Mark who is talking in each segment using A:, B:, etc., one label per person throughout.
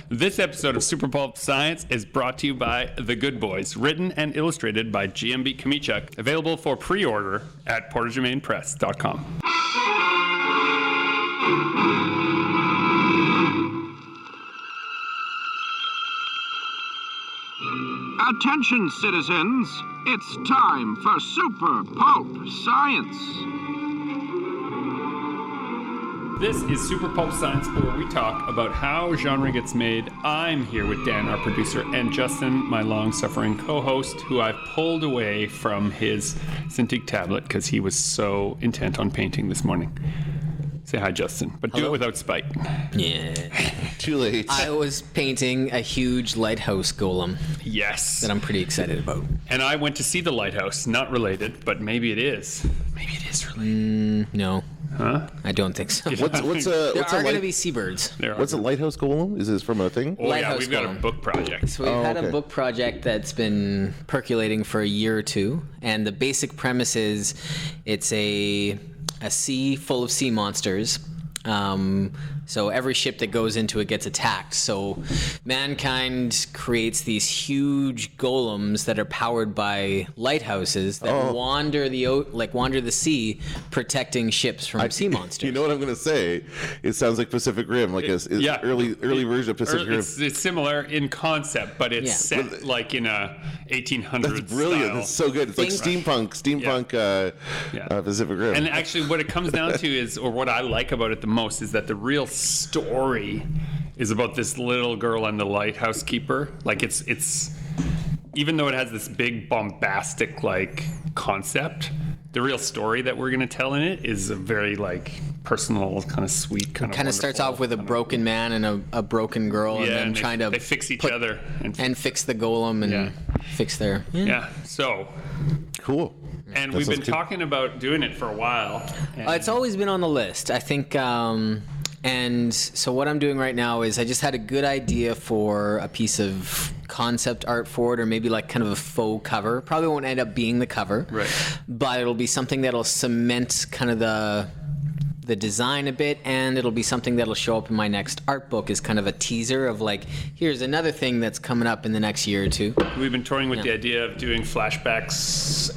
A: This episode of Super Pulp Science is brought to you by The Good Boys, written and illustrated by GMB Kamichuk, available for pre-order at portagermainpress.com.
B: Attention, citizens. It's time for Super Pulp Science.
A: This is Super Pulp Science, where we talk about how genre gets made. I'm here with Dan, our producer, and Justin, my long-suffering co-host, who I've pulled away from his Cintiq tablet because he was so intent on painting this morning. Say hi, Justin, but do it without spite.
C: Yeah.
D: Too late.
C: I was painting a huge lighthouse golem.
A: Yes.
C: That I'm pretty excited about.
A: And I went to see the lighthouse. Not related, but maybe it is. Maybe it is related.
C: No.
A: Huh?
C: I don't think so.
D: There
C: are going to be seabirds.
D: What's a lighthouse golem? Is this from a thing?
A: Oh,
C: lighthouse
A: yeah, we've got a
C: golem.
A: book project.
C: So we've had a book project that's been percolating for a year or two, and the basic premise is it's a sea full of sea monsters. So every ship that goes into it gets attacked. So mankind creates these huge golems that are powered by lighthouses that wander the sea, protecting ships from sea monsters.
D: You know what I'm going to say? It sounds like Pacific Rim, like early version of Pacific Rim.
A: It's similar in concept, but it's set like in a 1800s
D: That's brilliant.
A: style.
D: That's so good. It's like steampunk Pacific Rim.
A: And actually what it comes down to is, or what I like about it the most, is that the real story is about this little girl and the lighthouse keeper. Like it's even though it has this big bombastic like concept, the real story that we're going to tell in it is a very like personal, kind of sweet,
C: kind of starts off with a broken man and a broken girl, and then trying to
A: they fix each other
C: and fix the golem and fix their
A: So
D: cool.
A: And
D: That
A: we've been
D: sounds good.
A: talking about doing it for a while.
C: It's always been on the list, I think. And so what I'm doing right now is I just had a good idea for a piece of concept art for it, or maybe like kind of a faux cover. Probably won't end up being the cover,
A: Right.
C: but it'll be something that'll cement kind of the design a bit, and it'll be something that'll show up in my next art book as kind of a teaser of like, here's another thing that's coming up in the next year or two.
A: We've been toying with the idea of doing flashbacks,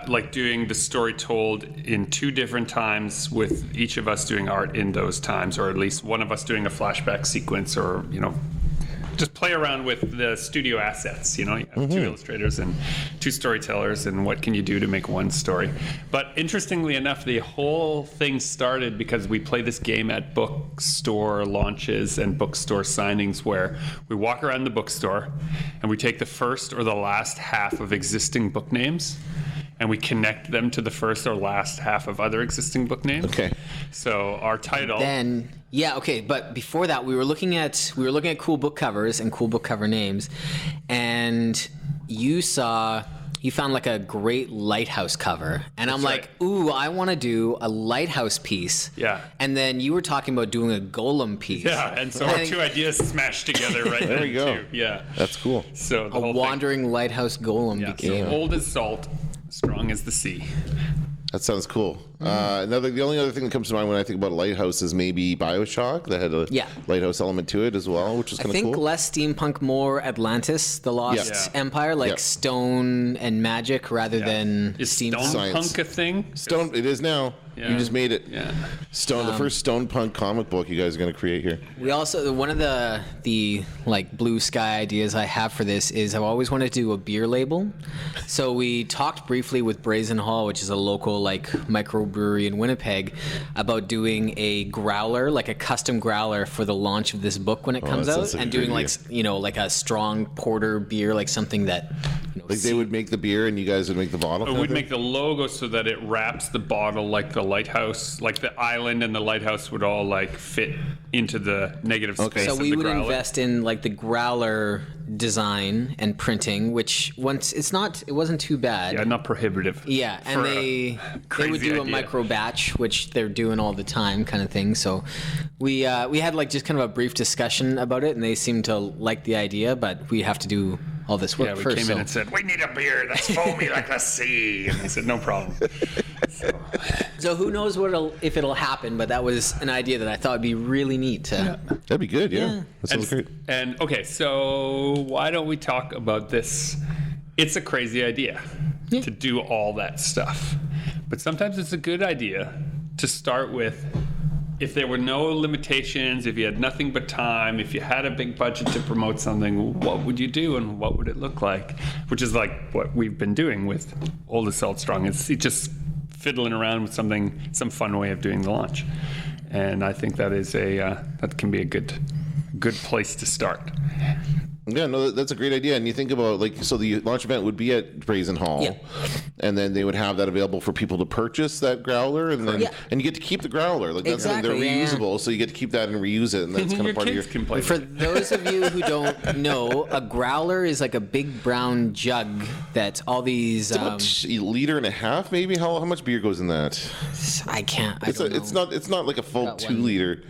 A: like doing the story told in two different times, with each of us doing art in those times, or at least one of us doing a flashback sequence, or, you know, just play around with the studio assets. You know, you have two illustrators and two storytellers, and what can you do to make one story? But interestingly enough, the whole thing started because we play this game at bookstore launches and bookstore signings, where we walk around the bookstore and we take the first or the last half of existing book names and we connect them to the first or last half of other existing book names. Okay. So our title.
C: But before that, we were looking at cool book covers and cool book cover names, and you found like a great lighthouse cover, and I'm like, ooh, I want to do a lighthouse piece.
A: Yeah.
C: And then you were talking about doing a golem piece.
A: Yeah, and so our two ideas smashed together right
D: there. You go.
A: Too. Yeah.
D: That's cool.
A: So
C: a wandering lighthouse golem became.
A: So old as salt, strong as the sea.
D: That sounds cool. The only other thing that comes to mind when I think about a lighthouse is maybe BioShock, that had a lighthouse element to it as well, which is kind of cool.
C: I think less steampunk, more Atlantis, the Lost Empire, like stone and magic rather than steampunk.
A: Is stone punk a thing?
D: Stone, it is now.
A: Yeah.
D: You just made it.
A: Yeah.
D: The first stone punk comic book you guys are going to create here.
C: We also, one of the like blue sky ideas I have for this is I've always wanted to do a beer label. So we talked briefly with Brazen Hall, which is a local like microbrewery in Winnipeg, about doing a growler, like a custom growler for the launch of this book when it comes out, and doing like a strong porter beer, like something that
D: they would make the beer and you guys would make the bottle.
A: We'd make the logo so that it wraps the bottle like the lighthouse, like the island and the lighthouse would all like fit into the negative space.
C: So
A: of
C: we
A: the
C: would
A: growler.
C: invest in like the growler design and printing, which it wasn't too bad.
A: Yeah, not prohibitive.
C: Yeah, and they would do a micro batch, which they're doing all the time, kind of thing. So we had like just kind of a brief discussion about it, and they seemed to like the idea, but we have to do all this work
A: we
C: first.
A: Came in and said, we need a beer that's foamy like the sea. And they said, no problem. So,
C: So who knows if it'll happen, but that was an idea that I thought would be really neat.
D: That'd be good, yeah. That sounds great.
A: And okay, so why don't we talk about this? It's a crazy idea to do all that stuff. But sometimes it's a good idea to start with, if there were no limitations, if you had nothing but time, if you had a big budget to promote something, what would you do and what would it look like? Which is like what we've been doing with Old Assault Strong. It's just fiddling around with some fun way of doing the launch. And I think that is that can be a good place to start.
D: Yeah, no, that's a great idea. And you think about, so the launch event would be at Brazen Hall, and then they would have that available for people to purchase that growler, and then and you get to keep the growler. That's something they're reusable, so you get to keep that and reuse it, and that's kind of part of your.
C: For those of you who don't know, a growler is like a big brown jug that all these.
D: It's about a liter and a half, maybe. How much beer goes in that?
C: I can't.
D: It's not like a full 2 liter,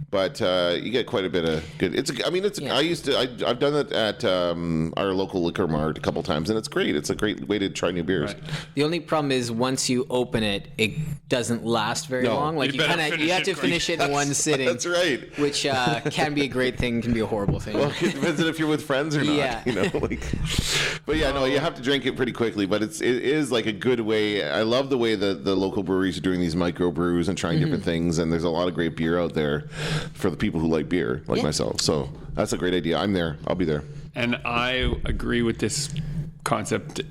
D: but you get quite a bit of good. I've done that at our local liquor mart a couple times, and it's great. It's a great way to try new beers.
A: Right.
C: The only problem is once you open it, it doesn't last very long. Like you have to finish it in one sitting.
D: That's right.
C: Which can be a great thing, can be a horrible thing.
D: Well, it depends on if you're with friends or not.
C: Yeah.
D: But you have to drink it pretty quickly. But it is like a good way. I love the way the local breweries are doing these micro brews and trying different things. And there's a lot of great beer out there for the people who like beer, like myself. So that's a great idea. I'm there. I'll be there.
A: And I agree with this concept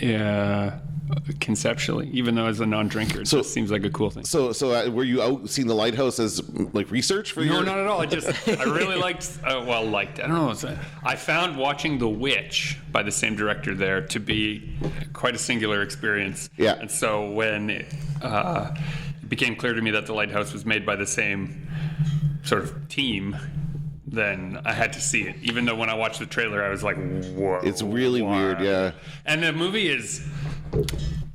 A: conceptually, even though as a non-drinker, it just seems like a cool thing.
D: So were you out seeing the lighthouse as research for you?
A: No, not at all. I really liked. I don't know. I found watching The Witch by the same director there to be quite a singular experience.
D: Yeah.
A: And so when it became clear to me that the lighthouse was made by the same sort of team, then I had to see it. Even though when I watched the trailer, I was like, whoa.
D: It's really weird, yeah.
A: And the movie is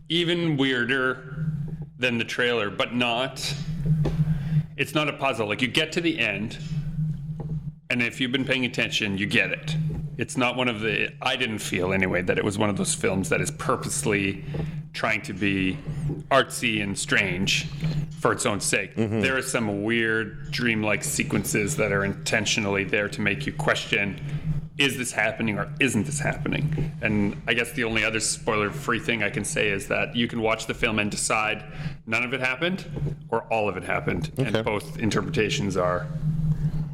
A: even weirder than the trailer, but it's not a puzzle. Like, you get to the end, and if you've been paying attention, you get it. It's not I didn't feel anyway that it was one of those films that is purposely trying to be artsy and strange for its own sake. Mm-hmm. There are some weird dreamlike sequences that are intentionally there to make you question, is this happening or isn't this happening? And I guess the only other spoiler-free thing I can say is that you can watch the film and decide none of it happened or all of it happened. Okay. And both interpretations are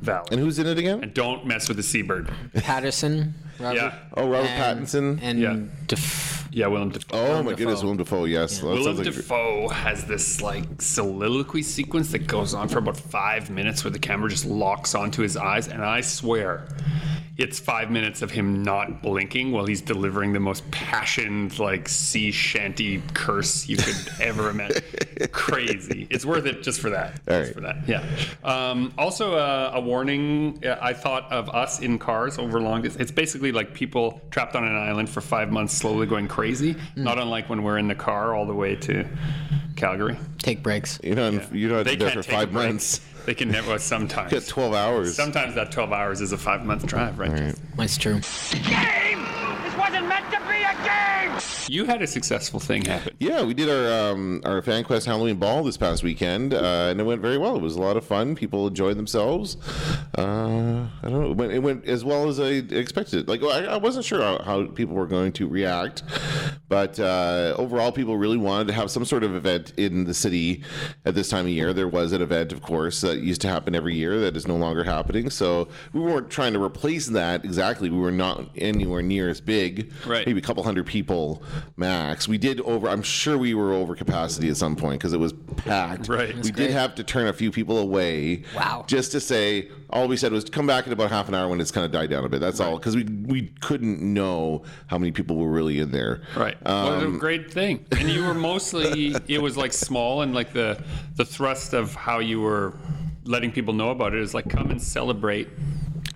A: valid.
D: And who's in it again?
A: And don't mess with the seabird.
C: Patterson. Robert.
A: Yeah.
D: Oh, Robert Pattinson.
C: And
A: Willem Dafoe.
D: Oh, my goodness, Willem Dafoe, yes.
A: Yeah. Willem Dafoe has this soliloquy sequence that goes on for about 5 minutes where the camera just locks onto his eyes, and I swear it's 5 minutes of him not blinking while he's delivering the most passioned, sea shanty curse you could ever imagine. Crazy. It's worth it just for that. For that. Yeah. Also, a warning. I thought of Us in Cars over long distance. It's basically like people trapped on an island for 5 months, slowly going crazy. Not unlike when we're in the car all the way to Calgary.
C: Take breaks.
D: You're not there for 5 months.
A: They can never. Sometimes.
D: Get 12 hours.
A: Sometimes that 12 hours is a 5-month drive, right?
C: That's true.
B: Game! This wasn't meant to be a game!
A: You had a successful thing happen.
D: Yeah, we did our FanQuest Halloween Ball this past weekend, and it went very well. It was a lot of fun. People enjoyed themselves. I don't know. It went as well as I expected. I wasn't sure how people were going to react, but overall, people really wanted to have some sort of event in the city at this time of year. There was an event, of course, that used to happen every year that is no longer happening. So we weren't trying to replace that exactly. We were not anywhere near as big.
A: Right.
D: Maybe a couple hundred people max. We did I'm sure we were over capacity at some point because it was packed.
A: Right.
D: We did have to turn a few people away.
C: Wow.
D: Just to say, all we said was come back in about half an hour when it's kind of died down a bit. That's all. Because we couldn't know how many people were really in there.
A: Right. What a great thing. And you were mostly, it was small, and the thrust of how you were letting people know about it is come and celebrate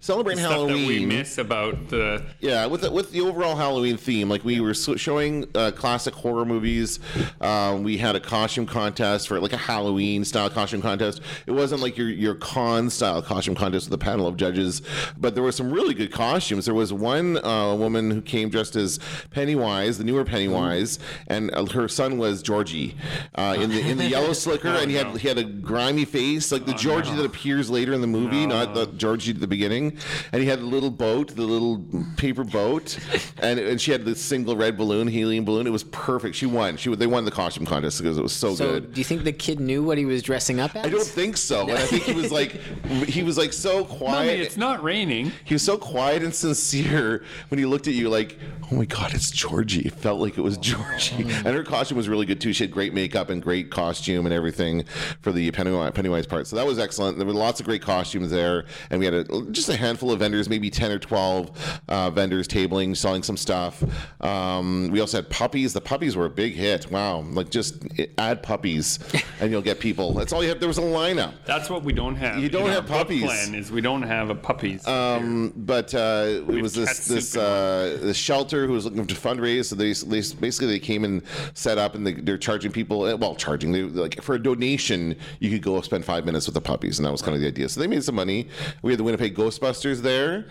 D: celebrating
A: stuff
D: Halloween.
A: that we miss about the
D: with the overall Halloween theme. Like we were showing classic horror movies. We had a costume contest for like a Halloween style costume contest. It wasn't like your con style costume contest with a panel of judges, but there were some really good costumes. There was one woman who came dressed as Pennywise, the newer Pennywise, and her son was Georgie in the yellow slicker, and he had a grimy face like the Georgie that appears later in the movie, not the Georgie at the beginning. And he had the little boat, the little paper boat, and she had the single red balloon, helium balloon. It was perfect. She won. They won the costume contest because it was so good.
C: Do you think the kid knew what he was dressing up as?
D: I don't think so. And I think he was like so quiet.
A: Mommy, it's not raining.
D: He was so quiet and sincere when he looked at you like, oh my God, it's Georgie. It felt like it was Georgie. And her costume was really good too. She had great makeup and great costume and everything for the Pennywise part. So that was excellent. There were lots of great costumes there. And we had just a handful of vendors, maybe 10 or 12 vendors tabling, selling some stuff. We also had puppies. The puppies were a big hit. Wow. Like just add puppies and you'll get people. That's all you have. There was a lineup.
A: That's what we don't have.
D: You don't have
A: our
D: puppies.
A: Plan is we don't have a puppies.
D: But it was this shelter who was looking to fundraise. So they came and set up, and they're charging people. Charging. Like for a donation, you could go spend 5 minutes with the puppies, and that was kind of the idea. So they made some money. We had the Winnipeg Ghostbusters there,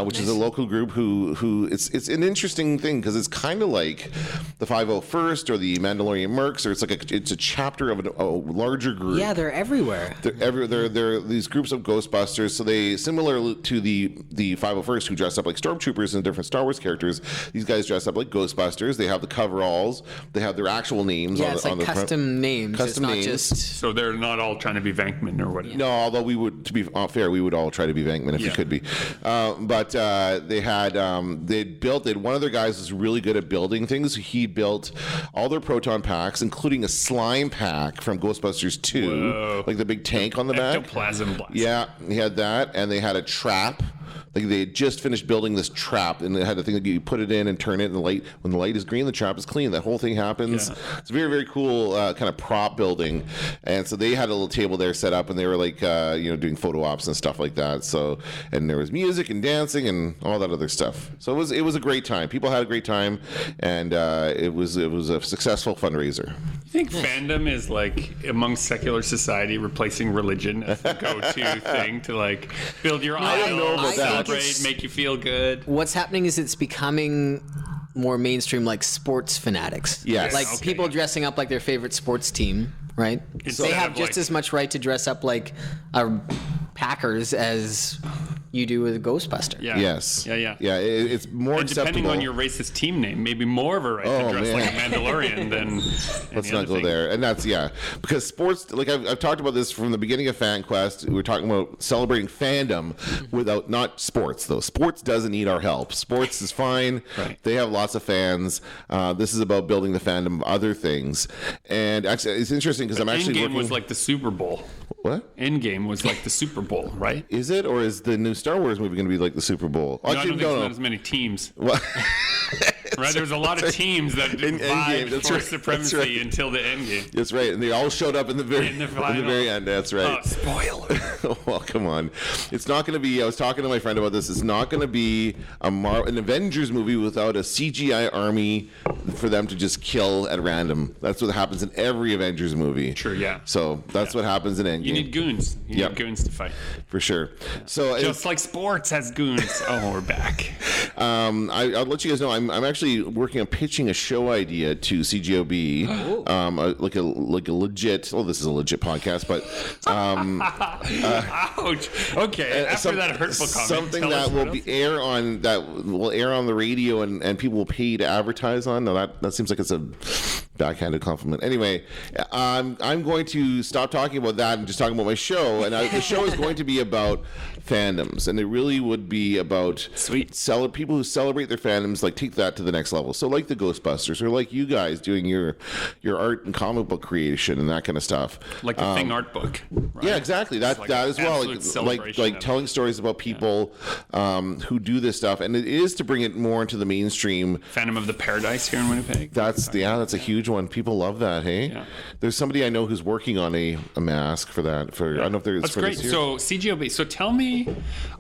D: which is a local group who it's an interesting thing because it's kind of like the 501st or the Mandalorian Mercs, or it's a chapter of a larger group.
C: Yeah, they're everywhere.
D: They're these groups of Ghostbusters. So they, similar to the 501st, who dress up like stormtroopers and different Star Wars characters, these guys dress up like Ghostbusters. They have the coveralls. They have their actual names.
C: Yeah, it's like custom names.
D: Custom
C: it's not
D: names.
C: just.
A: So they're not all trying to be Vankman or whatever.
D: No, although we would, to be fair, we would all try to be Vankman if we could be. But they had one of their guys was really good at building things. He built all their proton packs, including a slime pack from Ghostbusters 2,
A: Whoa.
D: like the big tank on the back.
A: Ectoplasm blast.
D: Yeah, he had that, and they had a trap. Like they had just finished building this trap, and they had a thing that you put it in and turn it, and when the light is green, the trap is clean. That whole thing happens. Yeah. It's very, very cool kind of prop building. And so they had a little table there set up, and they were like doing photo ops and stuff like that. So, and there was music and dancing and all that other stuff. So it was a great time. People had a great time, and it was a successful fundraiser.
A: You think fandom is like among secular society replacing religion as the go-to thing to like build your idol?
D: I don't know about that.
A: Celebrate, make you feel good.
C: What's happening is it's becoming more mainstream, like sports fanatics.
D: Yes.
C: Like people dressing up like their favorite sports team, right? They have just as much right to dress up like a Packers as you do with a Ghostbuster.
A: Yeah.
D: Yes.
A: Yeah.
D: It's more
A: and
D: acceptable.
A: depending on your racist team name, maybe more of a right to dress like a Mandalorian than.
D: Let's not go there. And that's because sports. Like I've talked about this from the beginning of FanQuest. We're talking about celebrating fandom without not sports though. Sports doesn't need our help. Sports is fine.
A: Right.
D: They have lots of fans. This is about building the fandom of other things. And actually, it's interesting because I'm actually
A: Endgame
D: working.
A: was like the Super Bowl.
D: What?
A: Endgame was like the Super Bowl, right?
D: Is it, or is the new Star Wars movie going to be like the Super Bowl?
A: No, I don't think there's not as many teams.
D: What?
A: Right, there's a lot of teams that vied for supremacy until the end game.
D: That's right, and they all showed up in the very end. That's right.
A: Spoiler.
D: Well, come on. It's not going to be. I was talking to my friend about this. It's not going to be an Avengers movie without a CGI army for them to just kill at random. That's what happens in every Avengers movie.
A: Sure, yeah.
D: So that's what happens in Endgame.
A: You need goons. You need goons to fight.
D: For sure. So
A: just like sports has goons. Oh, we're back.
D: I'll let you guys know. I'm actually working on pitching a show idea to CGOB. Like a legit. Well, this is a legit podcast, but
A: ouch. Okay. After that hurtful comment,
D: something that will air on the radio and people will pay to advertise on. No, that seems like it's a backhanded compliment. Anyway, I'm going to stop talking about that and just talking about my show. And the show is going to be about fandoms, and it really would be about people who celebrate their fandoms, like take that to the next level. So like the Ghostbusters, or like you guys doing your art and comic book creation and that kind of stuff.
A: Like the Thing art book. Right?
D: Yeah, exactly. That as well. Like telling stories about people who do this stuff, and it is to bring it more into the mainstream.
A: Phantom of the Paradise here in Winnipeg.
D: That's a huge one. People love that. Hey, there's somebody I know who's working on a mask for that. I don't know if there's.
A: That's great. So CGOB. So tell me me,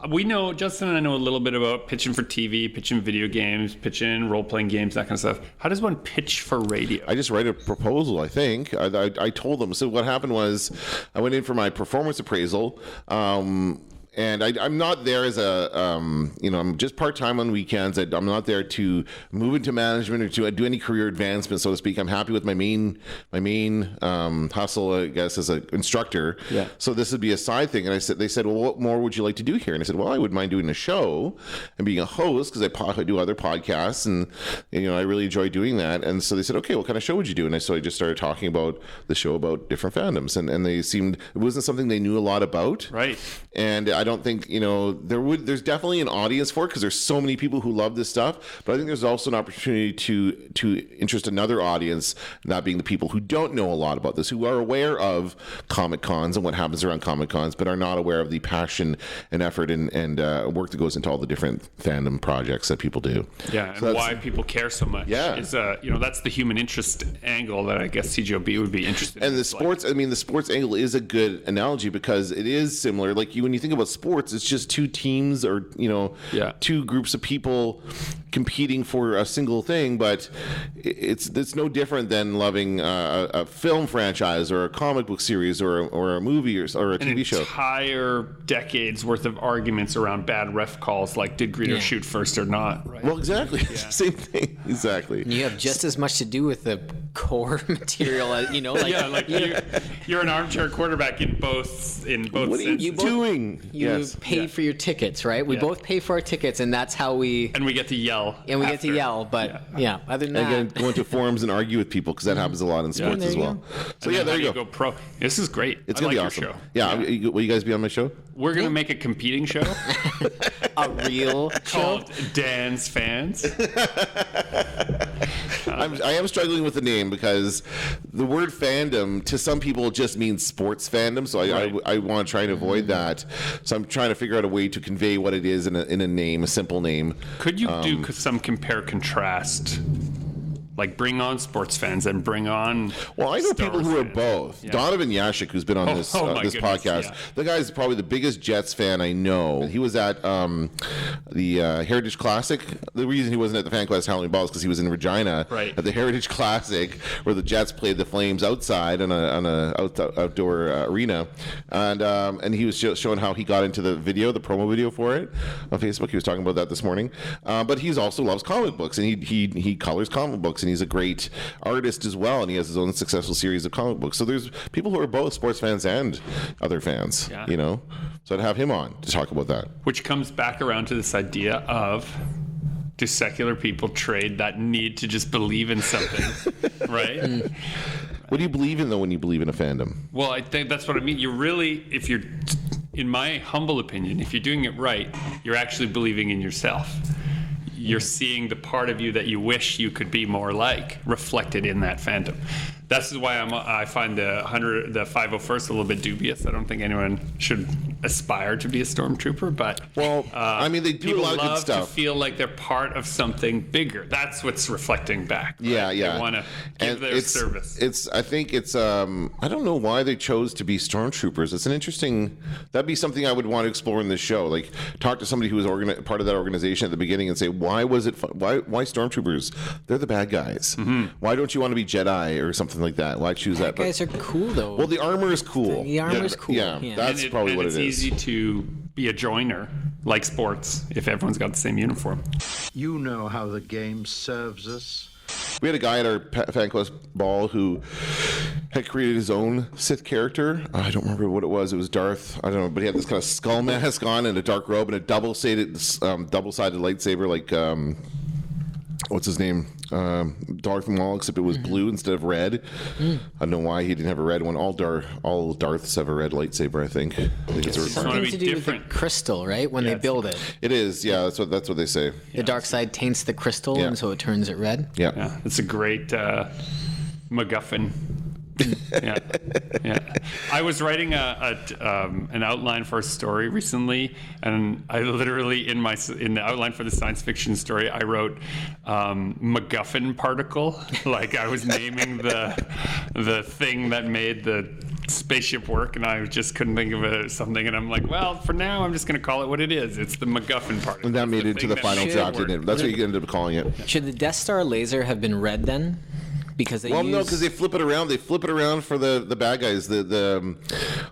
A: we know, Justin and I know a little bit about pitching for TV, pitching video games, pitching role-playing games, that kind of stuff. How does one pitch for radio?
D: I just write a proposal, I think. I told them. So what happened was I went in for my performance appraisal. And I'm not there as a, I'm just part-time on weekends. I'm not there to move into management or to do any career advancement, so to speak. I'm happy with my main hustle, I guess, as an instructor. Yeah. So this would be a side thing. And they said, well, what more would you like to do here? And I said, well, I wouldn't mind doing a show and being a host because I do other podcasts and I really enjoy doing that. And so they said, okay, what kind of show would you do? And so I just started talking about the show about different fandoms. And they seemed, it wasn't something they knew a lot about.
A: Right.
D: And I don't think, there's definitely an audience for it because there's so many people who love this stuff. But I think there's also an opportunity to interest another audience, that being the people who don't know a lot about this, who are aware of Comic Cons and what happens around Comic Cons, but are not aware of the passion and effort and work that goes into all the different fandom projects that people do.
A: Yeah, and why people care so much.
D: Yeah.
A: Is, that's the human interest angle that I guess CJOB would be interested in.
D: And the sports angle is a good analogy because it is similar. Like when you think about sports, it's just two teams or two groups of people competing for a single thing, but it's no different than loving a film franchise or a comic book series or a movie or a TV show.
A: Entire decades worth of arguments around bad ref calls, like did Greedo shoot first or not? Right?
D: Well, exactly, same thing, exactly.
C: You have just as much to do with the core material,
A: you're an armchair quarterback in both.
D: What are you doing?
C: You pay for your tickets, right? We both pay for our tickets, and that's how we
A: get to yell.
C: And we get to yell, but other than that,
D: again, go into forums and argue with people because that happens a lot in sports as well. So there you go.
A: Pro. This is great.
D: It's gonna be awesome.
A: Your show.
D: Yeah, will you guys be on my show?
A: We're gonna make a competing show.
C: A real
A: called Dan's Fans.
D: I am struggling with the name because the word fandom to some people just means sports fandom. So I want to try and avoid that. So I'm trying to figure out a way to convey what it is in a name, a simple name.
A: Could you do some compare contrast? Like bring on sports fans and bring on.
D: Well, I know people who are both. Yeah. Donovan Yashik, who's been on this podcast, the guy's probably the biggest Jets fan I know. He was at the Heritage Classic. The reason he wasn't at the FanQuest Halloween Ball is because he was in Regina at the Heritage Classic, where the Jets played the Flames outside on a outdoor arena, and he was showing how he got into the promo video for it on Facebook. He was talking about that this morning. But he also loves comic books, and he colors comic books. And he's a great artist as well, and he has his own successful series of comic books. So there's people who are both sports fans and other fans, So I'd have him on to talk about that.
A: Which comes back around to this idea of, do secular people trade that need to just believe in something, right?
D: What do you believe in, though, when you believe in a fandom?
A: Well, I think that's what I mean. In my humble opinion, if you're doing it right, you're actually believing in yourself. You're seeing the part of you that you wish you could be more like reflected in that fandom. This is why I find the 501st a little bit dubious. I don't think anyone should aspire to be a stormtrooper, but
D: they do a lot of good stuff.
A: People love to feel like they're part of something bigger. That's what's reflecting back. Right?
D: Yeah.
A: They want to give their service.
D: I think it's. I don't know why they chose to be stormtroopers. It's an interesting. That'd be something I would want to explore in this show. Like talk to somebody who was part of that organization at the beginning and say, why was it? Why stormtroopers? They're the bad guys. Mm-hmm. Why don't you want to be Jedi or something like that? Why choose that?
C: Guys are cool though.
D: Well, the armor is cool.
C: The armor is cool.
D: Yeah, that's probably what it is.
A: It's easy to be a joiner, like sports, if everyone's got the same uniform.
E: You know how the game serves us.
D: We had a guy at our FanQuest Ball who had created his own Sith character. I don't remember what it was. It was Darth. I don't know, but he had this kind of skull mask on and a dark robe and a double-sided lightsaber, like what's his name? Darth Maul, except it was blue instead of red. I don't know why he didn't have a red one. All Darths have a red lightsaber, I think. It's a requirement.
C: Something to do with the crystal, right? When they build it.
D: It is, yeah. That's what they say.
C: The dark side taints the crystal, and so it turns it red.
D: Yeah.
A: It's a great MacGuffin Yeah, yeah. I was writing an outline for a story recently, and I literally in the outline for the science fiction story, I wrote MacGuffin particle. Like I was naming the thing that made the spaceship work, and I just couldn't think of something. And I'm like, well, for now, I'm just going to call it what it is. It's the MacGuffin particle.
D: And that made it into the final draft, didn't it? That's what you ended up calling it.
C: Should the Death Star laser have been red then? Because they
D: no, because they flip it around. They flip it around for the bad guys.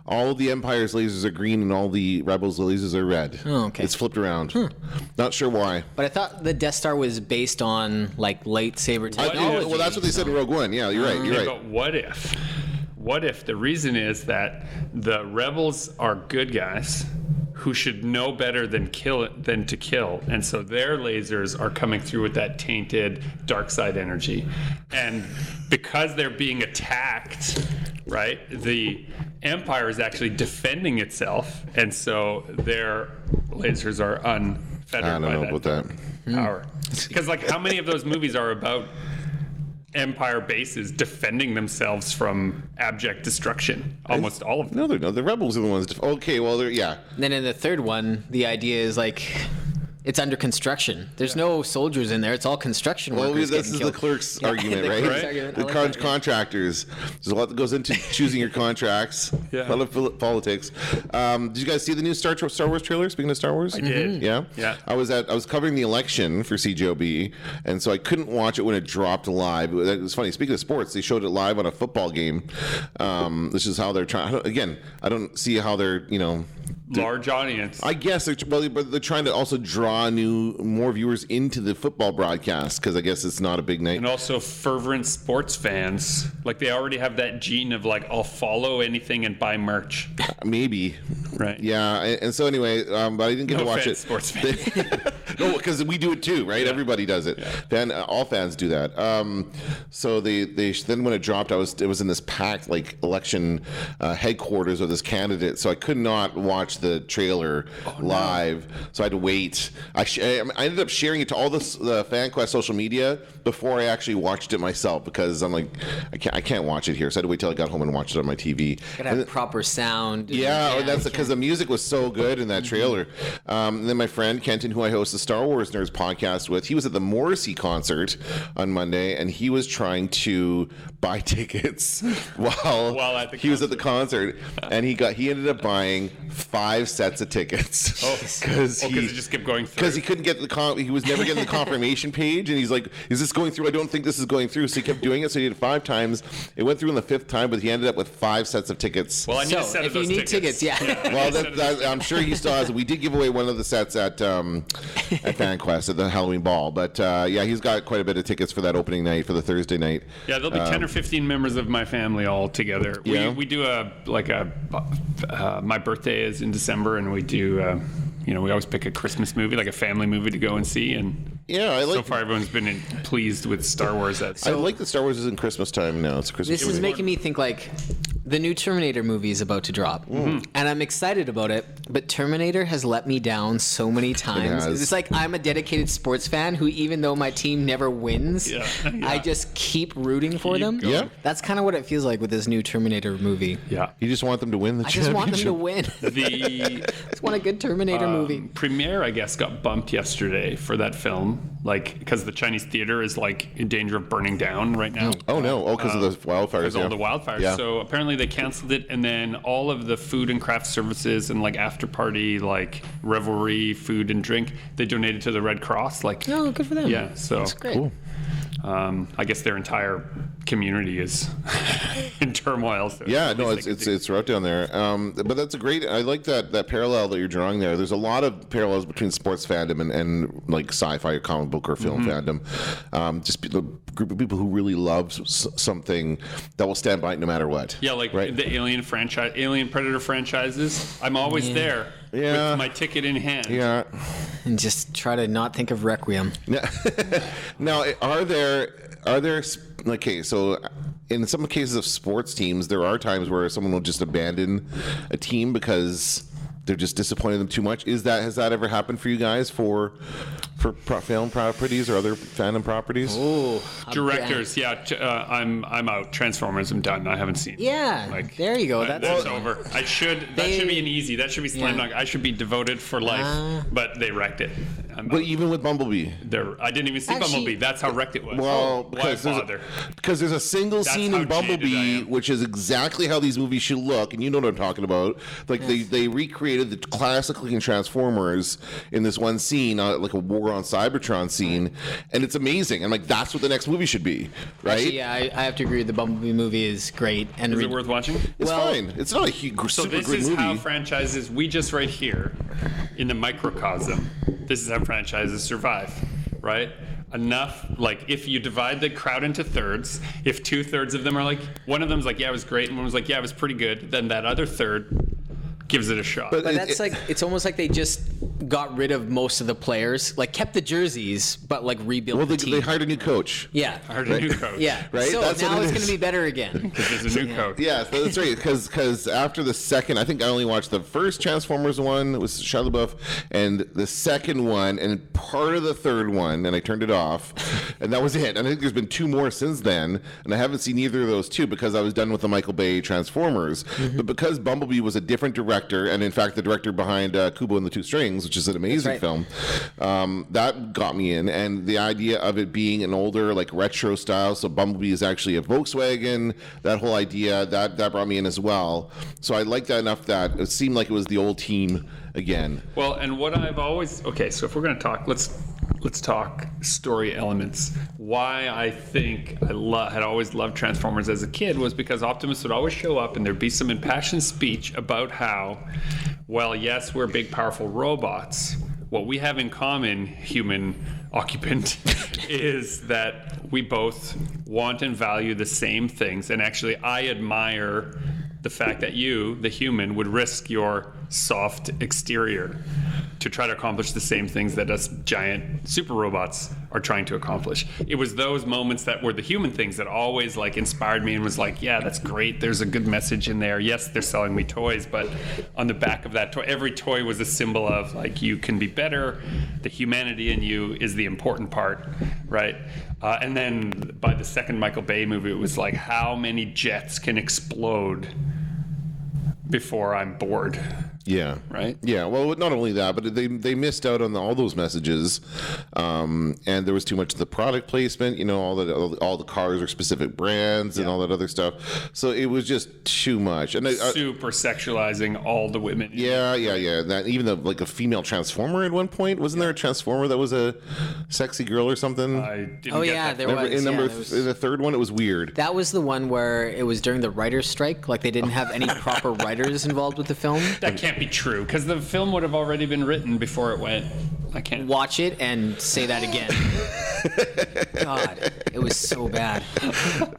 D: All of the Empire's lasers are green, and all the Rebels' lasers are red.
C: Oh, okay.
D: It's flipped around. Not sure why.
C: But I thought the Death Star was based on like lightsaber technology.
D: Well, that's what they said in Rogue One. Yeah, you're right. You're right.
A: But what if? What if the reason is that the Rebels are good guys who should know better than to kill, and so their lasers are coming through with that tainted dark side energy, and because they're being attacked, right? The Empire is actually defending itself, and so their lasers are unfettered
D: I don't know about that.
A: power. Because like, how many of those movies are about Empire bases defending themselves from abject destruction? Almost all of them.
D: No, they're not. The Rebels are the ones. Okay, well, yeah.
C: Then in the third one, the idea is like it's under construction. There's no soldiers in there. It's all construction
D: Well,
C: workers.
D: this is
C: getting
D: the
C: killed.
D: clerk's argument,
C: the
D: right?
C: clerk's argument. I
D: The
C: like that, yeah.
D: contractors. There's a lot that goes into choosing your contracts.
A: Yeah.
D: A lot of politics. Did you guys see the new Star Wars trailer? Speaking of Star Wars,
A: I did.
D: Yeah.
A: Yeah.
D: I was covering the election for CJOB, and so I couldn't watch it when it dropped live. It was funny. Speaking of sports, they showed it live on a football game. This is how they're trying. Again, I don't see how they're
A: Large audience.
D: I guess but they're trying to also draw more viewers into the football broadcast because I guess it's not a big night.
A: And also fervent sports fans. Like they already have that gene of like, I'll follow anything and buy merch.
D: Maybe.
A: Right.
D: Yeah. And so anyway, but I didn't get to watch it.
A: Sports fans.
D: No, because we do it too, right? Yeah. Everybody does it. Yeah. All fans do that. So they then when it dropped, it was in this packed like election headquarters of this candidate, so I could not watch the trailer live. So I had to wait. I ended up sharing it to all the FanQuest social media before I actually watched it myself because I'm like, I can't watch it here. So I had to wait till I got home and watched it on my TV.
C: Gotta have proper sound.
D: Yeah, that's because the music was so good in that trailer. And then my friend Kenton, who I host the Star Wars Nerds podcast with, he was at the Morrissey concert on Monday, and he was trying to buy tickets while he was at the concert, and he ended up buying 5 sets of tickets because
A: it just kept going through.
D: Because he couldn't get he was never getting the confirmation page, and he's like, "Is this going through? I don't think this is going through." So he kept doing it. So he did it 5 times. It went through on the 5th time, but he ended up with 5 sets of tickets.
A: Well, I need a set of those
C: tickets, yeah.
D: Well, I'm sure he still has it. We did give away one of the sets at FanQuest at the Halloween Ball, but yeah, he's got quite a bit of tickets for that opening night, for the Thursday night.
A: Yeah, there'll be 10 or 15 members of my family all together. We do my birthday is in December, and we do we always pick a Christmas movie, like a family movie to go and see, and so far everyone's been pleased with Star Wars.
D: I like that Star Wars is in Christmas time now. It's Christmas.
C: This is making me think like the new Terminator movie is about to drop, and I'm excited about it. But Terminator has let me down so many times. It's like I'm a dedicated sports fan who, even though my team never wins, I just keep rooting for them.
D: Yeah,
C: that's kind of what it feels like with this new Terminator movie.
A: Yeah,
D: you just want them to win the championship.
C: I just want them to win. I just want a good Terminator movie.
A: Premiere, I guess, got bumped yesterday for that film, like because the Chinese theater is like in danger of burning down right now.
D: Oh no! Oh, because of the wildfires.
A: Because all the wildfires. Yeah. So apparently they canceled it, and then all of the food and craft services and like after party, like revelry, food and drink, they donated to the Red Cross. Like,
C: oh, good for them.
A: Yeah, so
C: that's great.
D: Cool.
A: I guess their entire community is in turmoil. So
D: it's right down there. But that's a great. I like that parallel that you're drawing there. There's a lot of parallels between sports fandom and like sci-fi or comic book or film fandom. Just the group of people who really love something that will stand by it no matter what.
A: Yeah, like the Alien Predator franchises. I'm always there.
D: Yeah.
A: With my ticket in hand.
D: Yeah.
C: And just try to not think of Requiem.
D: Now, are there okay, so in some cases of sports teams, there are times where someone will just abandon a team because they're just disappointing them too much. Has that ever happened for you guys for film properties or other fandom properties?
C: Ooh,
A: Directors, I'm out. Transformers, I'm done. I haven't seen.
C: Yeah, there you go.
A: That's over. That should be an easy. That should be slam dunk. I should be devoted for life, but they wrecked it.
D: But even with Bumblebee,
A: I didn't even see Bumblebee. That's how wrecked it was.
D: Well,
A: why bother?
D: Because there's a single scene in Bumblebee which is exactly how these movies should look, and you know what I'm talking about. Like they recreated the classic looking Transformers in this one scene, like a War on Cybertron scene, and it's amazing. And like that's what the next movie should be, right?
C: Actually, yeah, I have to agree. The Bumblebee movie is great. And
A: is it worth watching?
D: It's fine. It's not a super great movie.
A: So this is how franchises, we just right here in the microcosm, this is how franchises survive, right? Enough, like if you divide the crowd into thirds, if 2/3 of them are like, one of them's like, yeah, it was great, and one was like, yeah, it was pretty good, then that other third gives it a shot.
C: But that's it's almost like they just got rid of most of the players, like kept the jerseys, but like rebuilt the team.
D: They hired a new coach.
C: Yeah.
A: Hired a new coach.
C: Yeah.
D: Right?
C: So
D: That's
C: now
D: what
C: it's going to be better again.
A: Because there's a new coach.
D: Yeah, that's right. Because after the second, I think I only watched the first Transformers one, it was Shia LaBeouf, and the second one, and part of the third one, and I turned it off, and that was it. And I think there's been 2 more since then, and I haven't seen either of those 2 because I was done with the Michael Bay Transformers. Mm-hmm. But because Bumblebee was a different director, and in fact the director behind Kubo and the Two Strings, which is an amazing film, that got me in. And the idea of it being an older, like retro style, so Bumblebee is actually a Volkswagen, that whole idea, that brought me in as well. So I liked that enough that it seemed like it was the old team again.
A: Well, and what I've always, so if we're going to talk, let's talk story elements. Why I think I had always loved Transformers as a kid was because Optimus would always show up and there'd be some impassioned speech about how, well, yes, we're big, powerful robots. What we have in common, human occupant, is that we both want and value the same things. And actually, I admire the fact that you, the human, would risk your soft exterior to try to accomplish the same things that us giant super robots are trying to accomplish. It was those moments that were the human things that always like inspired me and was like, yeah, that's great. There's a good message in there. Yes, they're selling me toys, but on the back of that toy, every toy was a symbol of like, you can be better. The humanity in you is the important part, right? And then by the second Michael Bay movie, it was like, how many jets can explode before I'm bored?
D: Yeah.
A: Right?
D: Yeah. Well, not only that, but they missed out on all those messages, and there was too much of the product placement. You know, all the cars are specific brands and all that other stuff. So it was just too much. And
A: super sexualizing all the women.
D: Yeah. That even like a female Transformer at one point, wasn't there a Transformer that was a sexy girl or something?
A: I didn't get that.
C: There was.
D: In the third one, it was weird.
C: That was the one where it was during the writer's strike. Like they didn't have any proper writers involved with the film.
A: That can't be true because the film would have already been written before it went. I can't
C: watch it and say that again. God, it was so bad.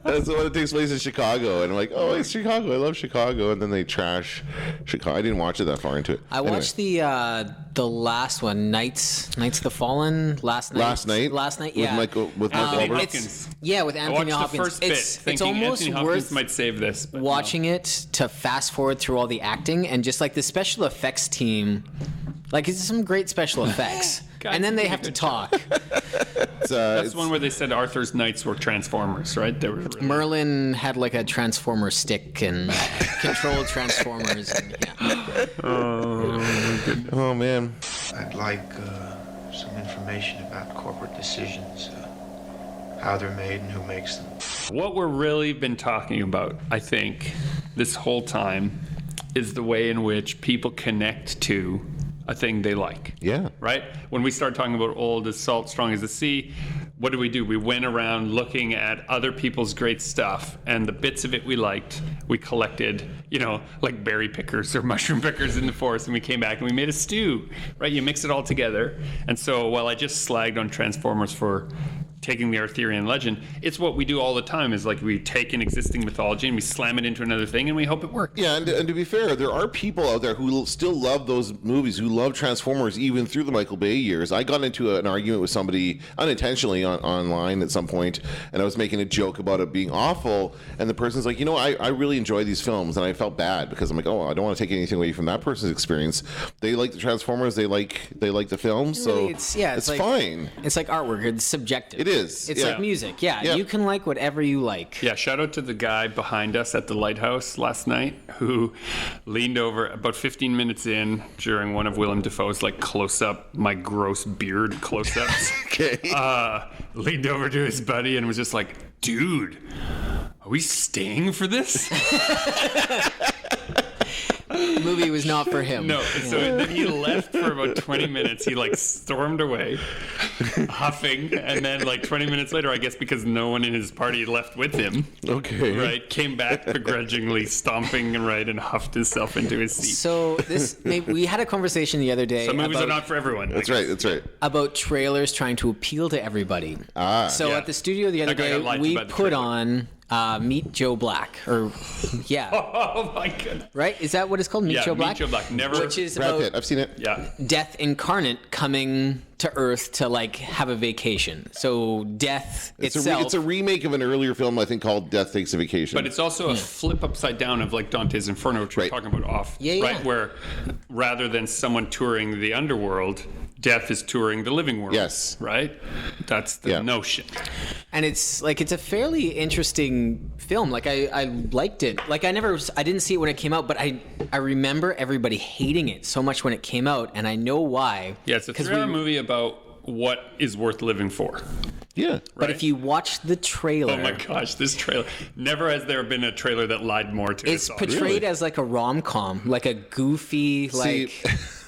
D: That's the one that takes place in Chicago, and I'm like, oh, it's Chicago. I love Chicago, and then they trash Chicago. I didn't watch it that far into it.
C: I watched the last one, Knights of the Fallen, last night. Yeah,
D: with Michael
A: Hopkins.
C: Yeah, with Anthony Hopkins.
A: The first bit,
C: it's almost
A: Anthony
C: worth
A: might save this.
C: Watching it to fast forward through all the acting and just like the special effects team. Like, it's some great special effects.
A: God,
C: and then they have to talk.
A: That's one where they said Arthur's knights were Transformers, right? They were really...
C: Merlin had like a Transformer stick and controlled Transformers. And, yeah.
D: Oh, man.
F: I'd like some information about corporate decisions, how they're made and who makes them.
A: What we're really been talking about, I think, this whole time is the way in which people connect to a thing they like.
D: Yeah.
A: Right? When we start talking about old as salt, strong as the sea, what do? We went around looking at other people's great stuff, and the bits of it we liked, we collected, like berry pickers or mushroom pickers in the forest, and we came back and we made a stew, right? You mix it all together. And so while I just slagged on Transformers for taking the Arthurian legend. It's what we do all the time, is like we take an existing mythology and we slam it into another thing and we hope it works.
D: Yeah, and to be fair, there are people out there who still love those movies, who love Transformers even through the Michael Bay years. I got into an argument with somebody unintentionally online at some point, and I was making a joke about it being awful, and the person's like, I really enjoy these films, and I felt bad because I'm like, I don't want to take anything away from that person's experience. They like the Transformers, they like the films, so
C: Really, it's like,
D: fine.
C: It's like artwork. It's subjective.
D: It is.
C: It's
D: yeah.
C: like music. Yeah,
D: Yeah.
C: you can like whatever you like.
A: Yeah, shout out to the guy behind us at the lighthouse last night who leaned over about 15 minutes in during one of Willem Dafoe's like close-up, my gross beard close-ups.
D: Okay.
A: Leaned over to his buddy and was just like, dude, are we staying for this?
C: The movie was not for him.
A: No, so then he left for about 20 minutes. He like stormed away, huffing, and then like 20 minutes later, I guess because no one in his party left with him,
D: Okay.
A: right, came back begrudgingly, stomping and huffed himself into his seat.
C: So we had a conversation the other day
A: Some movies
C: about,
A: are not for everyone.
D: That's right. That's right.
C: about trailers trying to appeal to everybody. So
A: Yeah.
C: at the studio the other
A: That guy
C: day,
A: got lied to
C: we
A: by the
C: put
A: trailer.
C: on Meet Joe Black, or yeah,
A: Oh my goodness.
C: right? Is that what it's called? Meet
A: Yeah,
C: Joe
A: Meet
C: Black.
A: Joe Black. Never-
C: Which is
D: Brad
C: about
D: Pitt. I've seen it.
A: Yeah.
C: death incarnate coming to Earth to like have a vacation. So death itself.
D: It's a remake of an earlier film, I think, called Death Takes a Vacation.
A: But it's also a flip upside down of like Dante's Inferno, which we're
D: Right.
A: talking about off.
C: Yeah,
A: right?
C: yeah.
A: Where rather than someone touring the underworld, Death is touring the living world.
D: Yes.
A: Right? That's the
D: Yeah.
A: notion.
C: And it's a fairly interesting film. Like I liked it. Like I didn't see it when it came out, but I remember everybody hating it so much when it came out, and I know why.
A: Yeah, it's a
C: 'Cause
A: 3-hour movie about what is worth living for.
D: yeah.
C: But if you watch the trailer,
A: Oh my gosh, this trailer. Never has there been a trailer that lied more to
C: it's
A: its
C: portrayed
A: audience.
C: as like a rom-com, like a goofy, like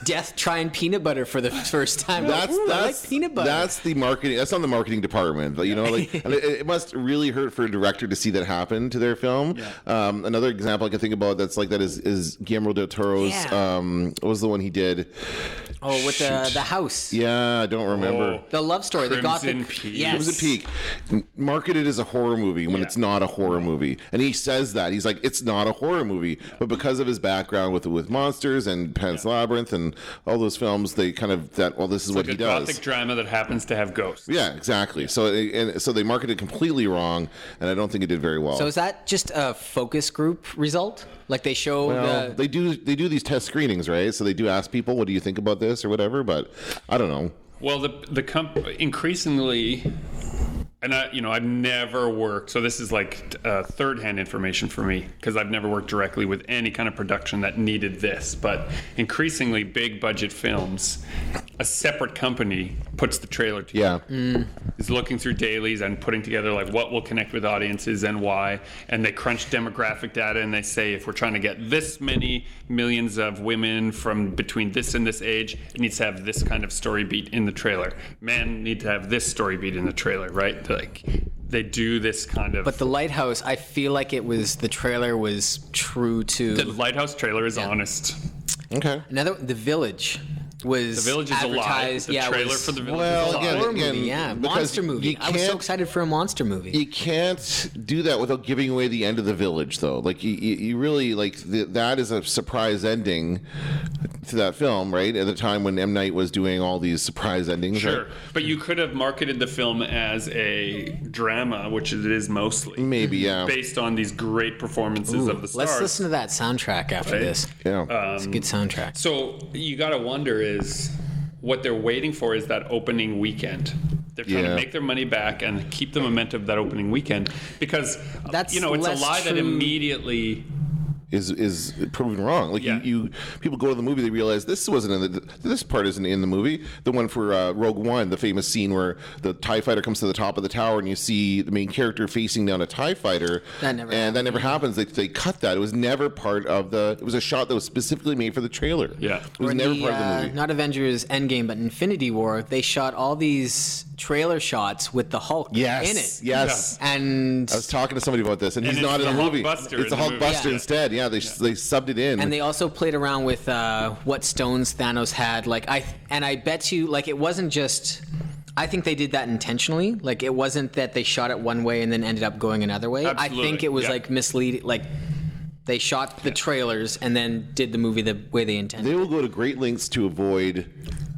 C: death trying peanut butter for the first time.
D: That's
C: Ooh, I like peanut butter.
D: That's the marketing. That's on the marketing department. Like, and it must really hurt for a director to see that happen to their film.
A: Yeah.
D: Another example I can think about that's like that is Guillermo del Toro's.
C: Yeah.
D: What was the one he did?
C: oh, with the house,
D: Yeah, I don't remember.
A: Oh.
C: the love story, the
A: Crimson
C: gothic.
A: Peak.
C: Yes.
D: It was a peak. Marketed as a horror movie when it's not a horror movie, and he says that he's like, it's not a horror movie, but because of his background with monsters and Pan's Labyrinth and all those films, they kind of this is what
A: Like
D: he
A: a
D: does.
A: gothic drama that happens to have ghosts.
D: Yeah, exactly. So they marketed completely wrong, and I don't think it did very well.
C: So is that just a focus group result? Like they show
D: well, they do these test screenings, right? So they do ask people, what do you think about this or whatever, but I don't know.
A: Well, the increasingly, and I've never worked, so this is like third-hand information for me because I've never worked directly with any kind of production that needed this. But increasingly, big budget films, a separate company puts the trailer together.
D: Yeah.
A: Is looking through dailies and putting together like what will connect with audiences and why, and they crunch demographic data and they say if we're trying to get this many millions of women from between this and this age, it needs to have this kind of story beat in the trailer. Men need to have this story beat in the trailer, right? Like they do this kind of.
C: But the Lighthouse, I feel like the trailer was true to
A: the Lighthouse trailer is honest.
D: Okay.
C: The Village was
A: The Village is a lie.
C: advertised.
A: The
C: Yeah,
A: trailer
C: it was
A: for The Village
D: Well,
A: is a lie.
C: horror
D: again,
C: movie. Yeah,
D: because
C: monster movie.
D: you
C: I was so
D: can't-
C: excited for a monster movie.
D: You can't do that without giving away the end of The Village, though. Like you really that is a surprise ending to that film, right? At the time when M. Night was doing all these surprise endings.
A: Sure,
D: right?
A: but you could have marketed the film as a drama, which it is mostly.
D: Maybe, yeah.
A: Based on these great performances of the stars.
C: Let's listen to that soundtrack after
A: Right?
C: this.
D: Yeah.
C: It's a good soundtrack.
A: So you got to wonder is what they're waiting for is that opening weekend. They're trying to make their money back and keep the momentum of that opening weekend because
C: That's
A: it's a
C: less
A: lie that
C: true.
A: immediately.
D: is proven wrong. Like
A: Yeah.
D: you people go to the movie, they realize this wasn't in this part isn't in the movie. The one for Rogue One, the famous scene where the TIE fighter comes to the top of the tower and you see the main character facing down a TIE fighter.
C: That never
D: that never happens. They cut that. It was never part of it was a shot that was specifically made for the trailer.
A: Yeah.
D: It was
C: Or in
D: never part of the movie.
C: Not Avengers Endgame, but Infinity War, they shot all these trailer shots with the Hulk
D: Yes.
C: in it.
D: Yes.
C: And
D: I was talking to somebody about this, and he's
A: And
D: not
A: it's
D: in the
A: the
D: movie.
A: Hulkbuster
D: It's a
A: in the movie.
D: Hulkbuster
C: Yeah.
D: instead. Yeah, they subbed it in.
C: and they also played around with what stones Thanos had. I bet you, it wasn't just. I think they did that intentionally. Like, it wasn't that they shot it one way and then ended up going another way.
A: Absolutely.
C: I think it was
A: Yeah.
C: like misleading. Like, they shot the trailers and then did the movie the way they intended.
D: They will go to great lengths to avoid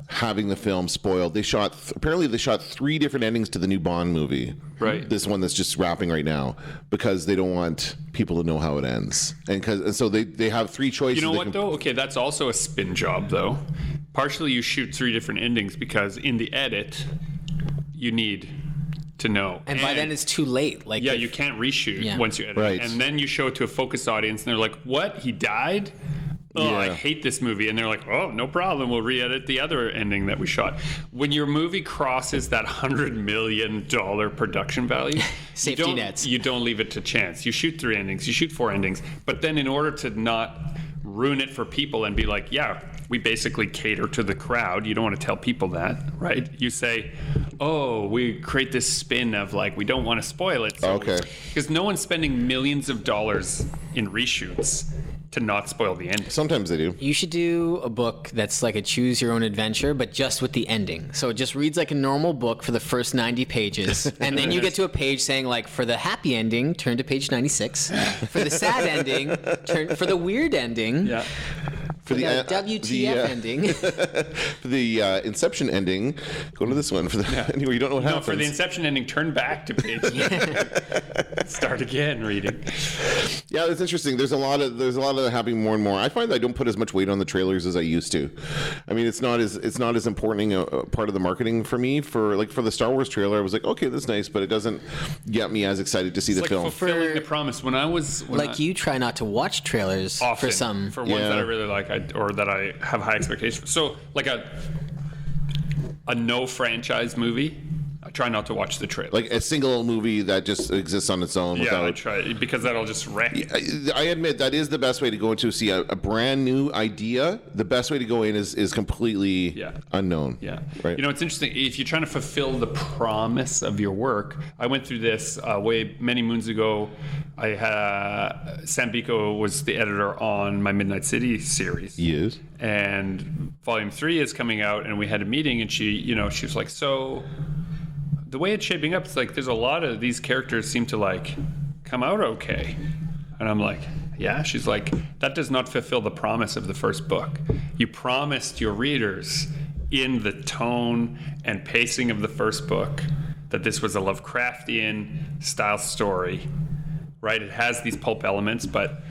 D: having the film spoiled. They shot apparently they shot 3 different endings to the new Bond movie.
A: Right.
D: This one that's just wrapping right now because they don't want people to know how it ends. And so they have 3 choices.
A: You know what, though? Okay, that's also a spin job, though. Partially, you shoot 3 different endings because in the edit, you need to know.
C: And by then it's too late. Like,
A: yeah, you can't reshoot
C: Yeah.
A: once you edit
D: Right.
A: it. And then you show it to a focus audience, and they're like, what? He died? Oh, I
D: Yeah.
A: hate this movie. And they're like, oh, no problem. We'll re-edit the other ending that we shot. When your movie crosses that $100 million production value,
C: Safety nets.
A: You don't leave it to chance. You shoot 3 endings. You shoot 4 endings. But then in order to not ruin it for people and be like, yeah, we basically cater to the crowd. You don't want to tell people that, right? You say, oh, we create this spin of like, we don't want to spoil it. So
D: Okay.
A: Because no one's spending millions of dollars in reshoots to not spoil the ending.
D: Sometimes they do.
C: You should do a book that's like a choose your own adventure, but just with the ending. So it just reads like a normal book for the first 90 pages. And then you get to a page saying, like, for the happy ending, turn to page 96. For the sad ending, turn for the weird ending.
A: Yeah.
C: For the WTF ending.
D: For the Inception ending, go to this one. For the anyway, you don't know what
A: No,
D: happens.
A: for the Inception ending, turn back to page. Start again reading.
D: Yeah, that's interesting. There's a lot of that happening more and more. I find that I don't put as much weight on the trailers as I used to. I mean, it's not as important a part of the marketing for me. For the Star Wars trailer, I was like, okay, that's nice, but it doesn't get me as excited to see the
A: Like
D: film.
A: fulfilling the promise.
C: You try not to watch trailers
A: often,
C: for some.
A: ones that I really like or that I have high expectations for. So like a no franchise movie, I try not to watch the trailer.
D: Like a single movie that just exists on its own.
A: Yeah, I
D: without,
A: try because that'll just wreck.
D: I admit that is the best way to go into see a brand new idea. The best way to go in is completely unknown.
A: Yeah.
D: Right.
A: You know, it's interesting. If you're trying to fulfill the promise of your work, I went through this many moons ago. Sam Biko was the editor on my Midnight City series.
D: Yes.
A: And volume 3 is coming out, and we had a meeting, and she was like, so the way it's shaping up, it's like there's a lot of these characters seem to like come out okay. And I'm like, yeah. She's like, that does not fulfill the promise of the first book. You promised your readers in the tone and pacing of the first book that this was a Lovecraftian style story, right? It has these pulp elements, but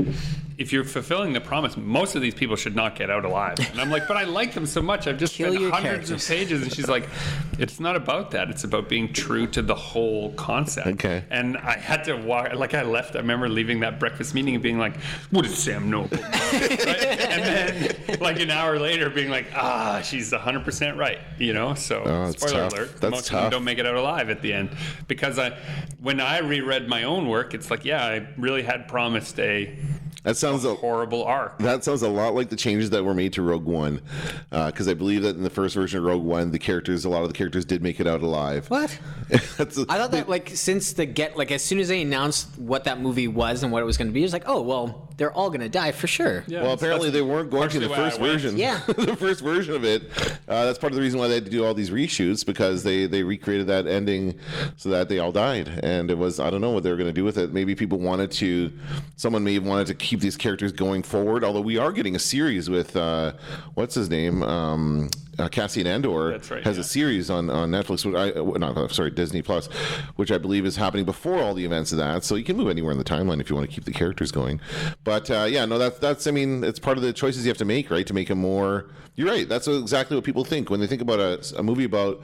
A: if you're fulfilling the promise, most of these people should not get out alive. And I'm like, but I like them so much. I've just
C: Kill
A: spent
C: your
A: hundreds
C: characters.
A: of pages. And she's like, it's not about that. It's about being true to the whole concept.
D: Okay.
A: And I had to walk, like I remember leaving that breakfast meeting and being like, what does Sam know about this? Right? And then like an hour later being like, she's 100% right. You know, so
D: it's
A: spoiler
D: tough.
A: alert,
D: That's
A: most of them
D: tough.
A: don't make it out alive at the end. Because when I reread my own work, it's like, I really had promised a horrible arc.
D: That sounds a lot like the changes that were made to Rogue One, because I believe that in the first version of Rogue One, a lot of the characters did make it out alive.
C: What? I thought that as soon as they announced what that movie was and what it was going to be, it was like, oh well, they're all going to die for sure.
A: Yeah,
D: well, apparently they weren't going to the
A: partially why
D: first
A: I went.
D: version.
C: Yeah.
D: The first version of it. That's part of the reason why they had to do all these reshoots, because they recreated that ending so that they all died. And it was, I don't know what they were going to do with it. Maybe someone may have wanted to keep these characters going forward, although we are getting a series with, what's his name? Cassian Andor.
A: That's right,
D: has
A: yeah.
D: a series on Netflix, Disney Plus, which I believe is happening before all the events of that. So you can move anywhere in the timeline if you want to keep the characters going. But that's I mean, it's part of the choices you have to make, right? To make them more. You're right. That's exactly what people think when they think about a movie about,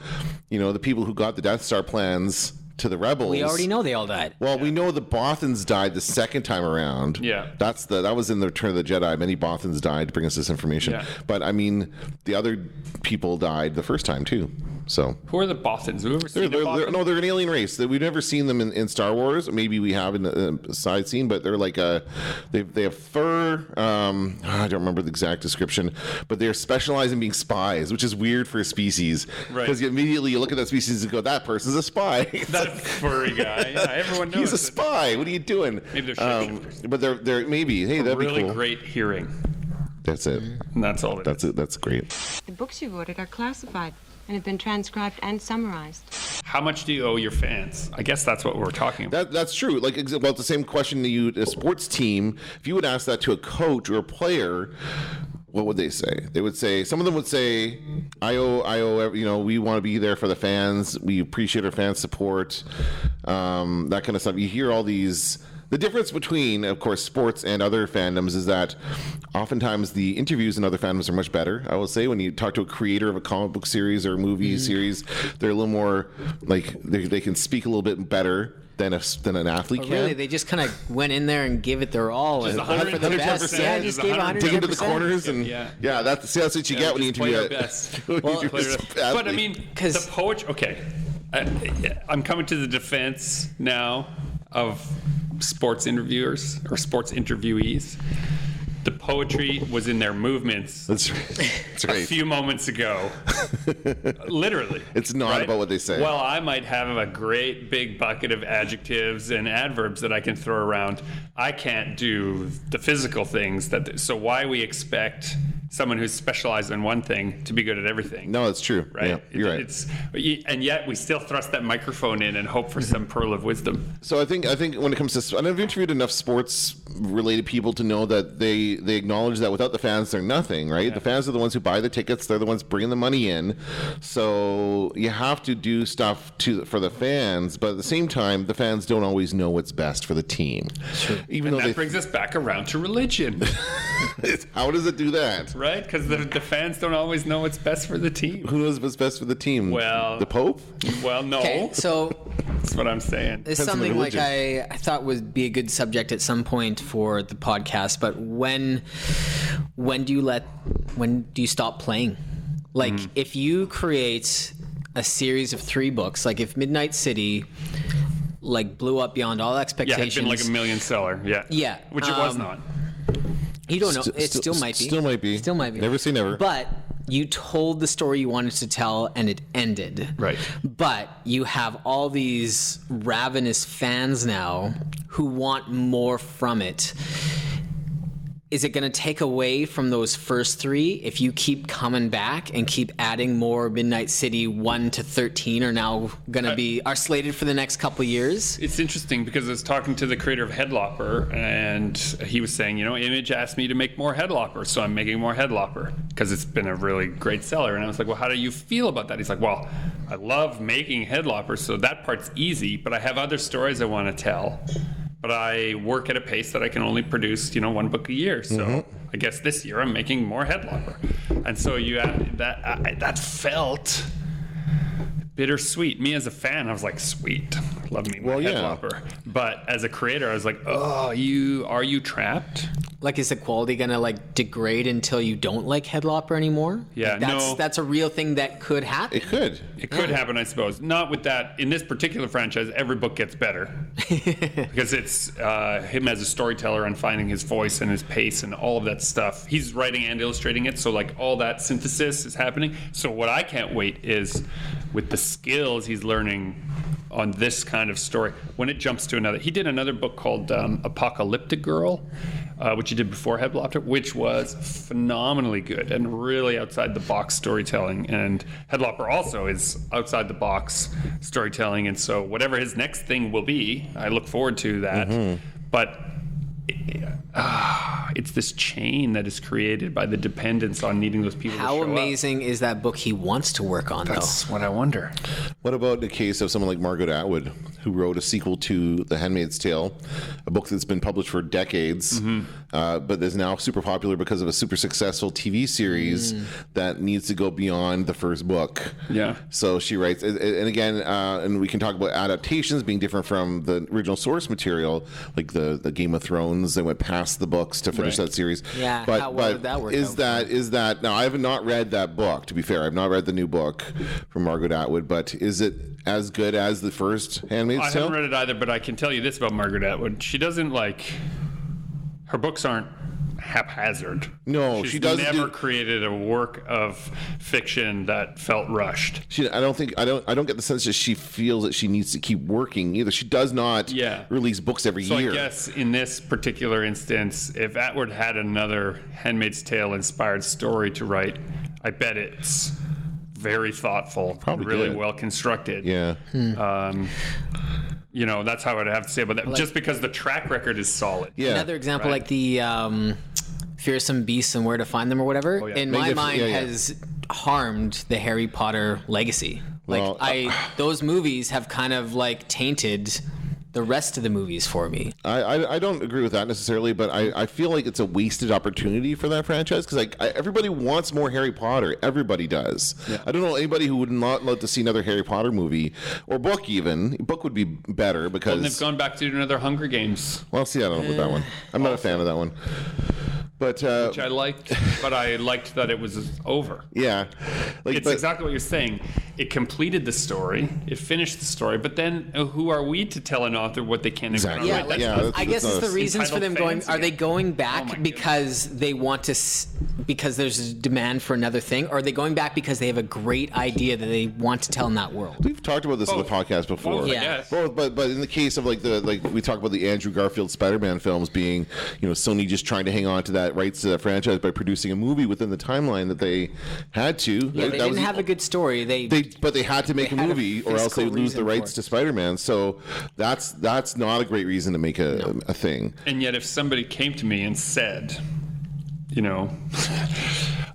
D: the people who got the Death Star plans to the rebels.
C: We already know they all died.
D: Well, we know the Bothans died the second time around.
A: Yeah.
D: That was in the Return of the Jedi. Many Bothans died to bring us this information.
A: Yeah.
D: But I mean, the other people died the first time too. So
A: Who are the Bothans? Have you ever seen a Bothan?
D: they're an alien race. We've never seen them in Star Wars. Maybe we have in a side scene, but they're like they have fur. I don't remember the exact description, but they're specialized in being spies, which is weird for a species.
A: Right.
D: Because immediately you look at that species and go, that person's a spy.
A: That furry guy. Yeah, everyone knows.
D: He's a
A: that.
D: spy. What are you doing?
A: Maybe they're shapeshifters.
D: But they're maybe. Hey, that'd
A: Really
D: be cool.
A: great hearing.
D: That's it.
A: And that's all it is.
D: That's it. That's great.
G: The books you've ordered are classified. and have been transcribed and summarized.
A: How much do you owe your fans? I guess that's what we're talking about.
D: That's true. Like, well, it's the same question to you, a sports team. If you would ask that to a coach or a player, what would they say? They would say, some of them would say, I owe, we want to be there for the fans. We appreciate our fans' support, that kind of stuff. You hear all these. The difference between, of course, sports and other fandoms is that oftentimes the interviews in other fandoms are much better. I will say, when you talk to a creator of a comic book series or a movie series, they're a little more like they can speak a little bit better than an athlete can.
C: Really, they just kind of went in there and gave it their all and hope for the best. Yeah, just gave 110%.
D: Dig into the corners and that's what you get when you interview it.
A: But I mean, the poetry. Okay, I'm coming to the defense now of sports interviewers or sports interviewees. The poetry was in their movements.
D: That's right.
A: A few moments ago. Literally.
D: It's not about what they say.
A: Well, I might have a great big bucket of adjectives and adverbs that I can throw around. I can't do the physical things. So why we expect someone who's specialized in one thing to be good at everything?
D: No, it's true.
A: Right?
D: Yeah, you're right.
A: And yet we still thrust that microphone in and hope for some pearl of wisdom.
D: So I think when it comes to, and I've interviewed enough sports-related people to know that they acknowledge that without the fans, they're nothing, right? Yeah. The fans are the ones who buy the tickets. They're the ones bringing the money in. So you have to do stuff for the fans, but at the same time, the fans don't always know what's best for the team.
A: Sure. That brings us back around to religion.
D: How does it do that?
A: Right? Because the fans don't always know what's best for the team.
D: Who knows what's best for the team?
A: Well,
D: the Pope?
A: Well, no.
C: Okay, so
A: that's what I'm saying.
C: It's something like I thought would be a good subject at some point for the podcast, but when do you stop playing? Like, if you create a series of 3 books, like if Midnight City blew up beyond all expectations.
A: Yeah, it's been like a million seller. Yeah. Which it was not.
C: You don't know. It still might be.
D: Still might be.
C: Still might be.
D: Never say never.
C: But you told the story you wanted to tell and it ended.
A: Right.
C: But you have all these ravenous fans now who want more from it. Is it going to take away from those first 3 if you keep coming back and keep adding more? Midnight City 1 to 13 are now going to are slated for the next couple years?
A: It's interesting because I was talking to the creator of Headlopper, and he was saying, Image asked me to make more Headlopper, so I'm making more Headlopper because it's been a really great seller. And I was like, well, how do you feel about that? He's like, well, I love making Headlopper, so that part's easy, but I have other stories I want to tell. But I work at a pace that I can only produce, 1 book a year. So I guess this year I'm making more Headlopper. And so that felt bittersweet. Me as a fan, I was like, sweet, love me more Headlopper. But as a creator, I was like, are you trapped?
C: Like, is the quality gonna degrade until you don't like Headlopper anymore?
A: Yeah,
C: that's a real thing that could happen.
D: It could
A: happen, I suppose. Not with that. In this particular franchise, every book gets better because it's him as a storyteller and finding his voice and his pace and all of that stuff. He's writing and illustrating it, so all that synthesis is happening. So what I can't wait is with the skills he's learning on this kind of story, when it jumps to another. He did another book called Apocalyptic Girl, which he did before Headlopper, which was phenomenally good and really outside the box storytelling. And Headlopper also is outside the box storytelling. And so whatever his next thing will be, I look forward to that. But it's this chain that is created by the dependence on needing those people to show
C: How
A: up.
C: amazing is that book he wants to work on,
A: That's what I wonder.
D: What about the case of someone like Margaret Atwood, who wrote a sequel to The Handmaid's Tale, a book that's been published for decades, but is now super popular because of a super successful TV series that needs to go beyond the first book.
A: Yeah.
D: So she writes, and again, and we can talk about adaptations being different from the original source material, like the Game of Thrones. They went past the books to finish that series.
C: Yeah,
D: but
C: how well would that work
D: is that now? I have not read that book. To be fair, I've not read the new book from Margaret Atwood. But is it as good as the first Handmaid's Tale?
A: I haven't read it either, but I can tell you this about Margaret Atwood: she doesn't her books aren't haphazard.
D: No,
A: She's
D: she doesn't.
A: Never created a work of fiction that felt rushed.
D: I don't get the sense that she feels that she needs to keep working either. She does not release books every year.
A: So I guess in this particular instance, if Atwood had another Handmaid's Tale inspired story to write, I bet it's very thoughtful,
D: Probably
A: really
D: good.
A: well constructed.
D: Yeah.
A: You know, that's how I'd have to say about that. Just because the track record is solid.
D: Yeah.
C: Another example,
A: Right.
C: like the Fearsome Beasts and Where to Find Them or whatever,
A: Oh, yeah.
C: in my mind
D: yeah.
C: has harmed the Harry Potter legacy.
D: Well,
C: Those movies have kind of like tainted the rest of the movies for me.
D: I don't agree with that necessarily, but I feel like it's a wasted opportunity for that franchise because everybody wants more Harry Potter. Everybody does. Yeah. I don't know anybody who would not love to see another Harry Potter movie or book even. Book would be better because...
A: And they've gone back to do another Hunger Games.
D: Well, see, I don't know about that one. I'm not a fan of that one. But,
A: which I liked, but I liked that it was over.
D: Yeah.
A: It's exactly what you're saying. It completed the story. It finished the story. But then who are we to tell an author what they can and
D: Exactly.
A: cannot write?
C: Yeah,
A: That's
C: I guess it's the reasons for them going.
A: fans
C: Are they
A: again.
C: going
A: Oh
C: back
A: my
C: because they want to, because there's a demand for another thing, or are they going back because they have a great idea that they want to tell in that world?
D: We've talked about this on the podcast before.
A: Both, I
C: Yeah.
A: guess.
D: Both, but in the case of like we talk about the Andrew Garfield Spider-Man films being, Sony just trying to hang on to that rights to that franchise by producing a movie within the timeline that they had to.
C: Yeah, they didn't have a good story.
D: But they had to make a
C: had a
D: movie, or else they would lose the
C: physical
D: rights
C: reason
D: to Spider-Man. So that's not a great reason to make a thing.
A: And yet, if somebody came to me and said,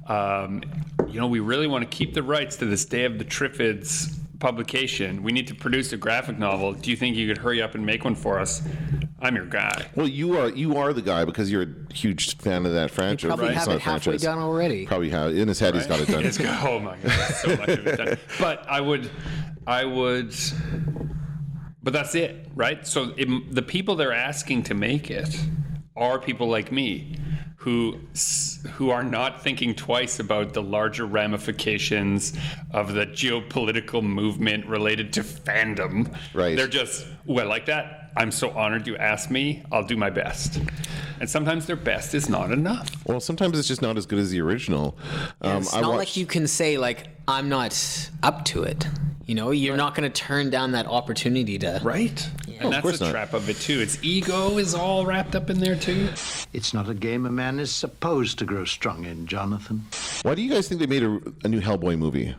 A: we really want to keep the rights to this Day of the Triffids publication. We need to produce a graphic novel. Do you think you could hurry up and make one for us? I'm your guy.
D: Well, you are the guy because you're a huge fan of that franchise.
C: Probably
D: It's
C: have
D: not
C: it
D: a
C: halfway
D: franchise.
C: done already.
D: Probably have in his head. He's got it done.
A: Oh my god, so much of it done. But I would. But that's it, right? So the people they're asking to make it are people like me, who are not thinking twice about the larger ramifications of the geopolitical movement related to fandom.
D: Right.
A: They're just, like that. I'm so honored you asked me. I'll do my best. And sometimes their best is not enough.
D: Well, sometimes it's just not as good as the original.
C: It's not like you can say like I'm not up to it. You're not going to turn down that opportunity to.
A: Right. And
D: of
A: that's
D: course
A: the
D: not.
A: trap of it too. Its ego is all wrapped up in there too.
E: It's not a game a man is supposed to grow strong in, Jonathan.
D: Why do you guys think they made a new Hellboy movie?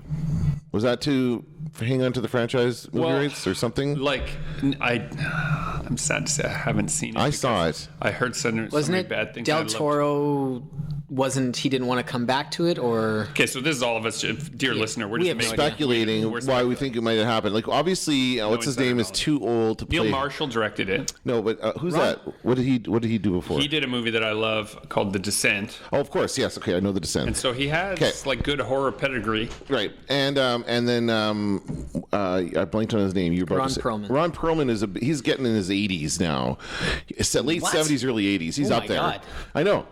D: Was that to hang on to the franchise movie rights or something?
A: I'm sad to say I haven't seen it.
D: I saw it.
A: I heard so
C: Wasn't
A: many
C: it
A: bad things.
C: Del Toro? He didn't want to come back to it, or
A: Okay, so this is all of us, dear listener. We're
C: we
A: just
C: have no
A: making,
C: idea.
D: Speculating why we think it might have happened. Like obviously, what's his
A: insider
D: name is
A: knowledge.
D: too old to play.
A: Neil Marshall directed it.
D: No, but who's that? What did he do before?
A: He did a movie that I love called The Descent,
D: Oh, of course, yes. Okay, I know The Descent.
A: and so he has like good horror pedigree.
D: Right, and then I blanked on his name. You were about
C: Ron
D: to say-
C: Perlman.
D: Ron Perlman he's getting in his 80s now. It's late
C: What?
D: 70s, early 80s. He's
C: Oh
D: up
C: my
D: there.
C: God.
D: I know,